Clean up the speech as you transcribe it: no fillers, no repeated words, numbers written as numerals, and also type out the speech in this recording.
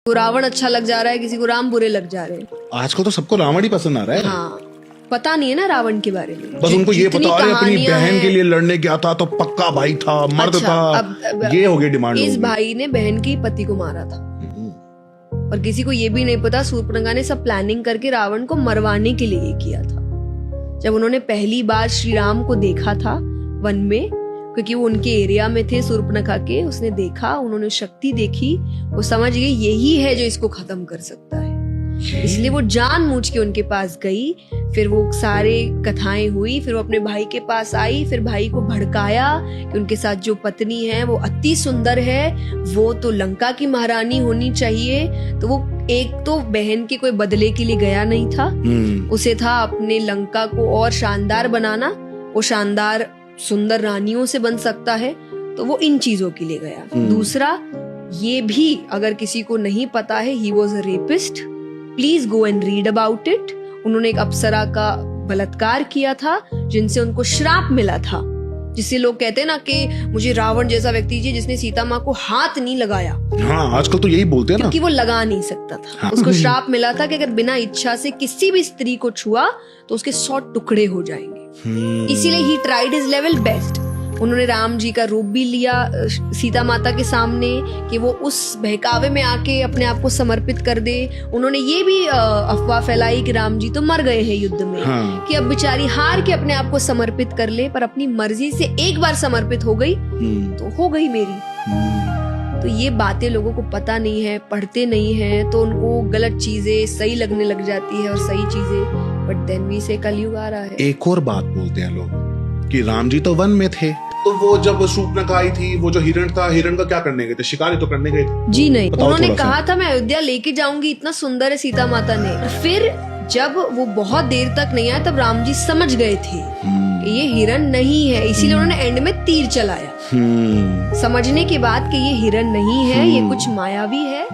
को रावण अच्छा लग जा रहा है, किसी को राम बुरे लग जा रहे हैं। आजकल तो सबको रावण ही पसंद आ रहा है। हाँ, पता नहीं है ना रावण के बारे में। बस उनको ये पता है अपनी बहन के लिए लड़ने गया था तो पक्का भाई था, मर्द अच्छा, था। अब ये हो गई डिमांड। इस भाई ने बहन के पति को मारा था और किसी को ये भी नहीं पता शूर्पणखा ने सब प्लानिंग करके रावण को मरवाने के लिए किया था। जब उन्होंने पहली बार श्री राम को देखा था वन में, क्योंकि वो उनके एरिया में थे शूर्पणखा के, उसने देखा, उन्होंने शक्ति देखी, वो समझ गई यही है जो इसको खत्म कर सकता है। इसलिए वो जानबूझ के उनके पास गई। फिर वो सारे कथाएं हुई, फिर वो अपने भाई के पास आई, फिर भाई को भड़काया कि उनके साथ जो पत्नी है वो अति सुंदर है, वो तो लंका की महारानी होनी चाहिए। तो वो एक तो बहन के कोई बदले के लिए गया नहीं था, उसे था अपने लंका को और शानदार बनाना। वो शानदार सुंदर रानियों से बन सकता है, तो वो इन चीजों के लिए गया। दूसरा, ये भी अगर किसी को नहीं पता है, he was a rapist, please go and read about it. उन्होंने एक अप्सरा का बलात्कार किया था जिनसे उनको श्राप मिला था, जिससे लोग कहते हैं ना कि मुझे रावण जैसा व्यक्ति चाहिए जिसने सीता माँ को हाथ नहीं लगाया। हाँ, आजकल तो यही बोलते हैं ना, क्योंकि वो लगा नहीं सकता था। हाँ। उसको श्राप मिला था कि अगर बिना इच्छा से किसी भी स्त्री को छुआ तो उसके 100 टुकड़े हो जाएंगे। इसीलिए he tried his level best. उन्होंने राम जी का रूप भी लिया सीता माता के सामने कि वो उस बहकावे में आके अपने आप को समर्पित कर दे। उन्होंने ये भी अफवाह फैलाई कि राम जी तो मर गए हैं युद्ध में। हाँ। कि अब बेचारी हार के अपने आप को समर्पित कर ले, पर अपनी मर्जी से एक बार समर्पित हो गई तो हो गई मेरी। तो ये बातें लोगों को पता नहीं है, पढ़ते नहीं है, तो उनको गलत चीजें सही लगने लग जाती है और सही चीजें। बट देन भी से कलयुग आ रहा है। एक और बात बोलते हैं लोग कि राम जी तो वन में थे, तो वो जब शूर्पणखा आई थी, वो जो हिरण था, हिरण का क्या करने गए थे? शिकारी तो करने गए थे। जी नहीं, उन्होंने कहा था मैं अयोध्या लेके जाऊंगी, इतना सुंदर है सीता माता ने। फिर जब वो बहुत देर तक नहीं आया तब राम जी समझ गए थे कि ये हिरण नहीं है, इसीलिए उन्होंने एंड में तीर चलाया, समझने के बाद कि ये हिरण नहीं है, ये कुछ मायावी है।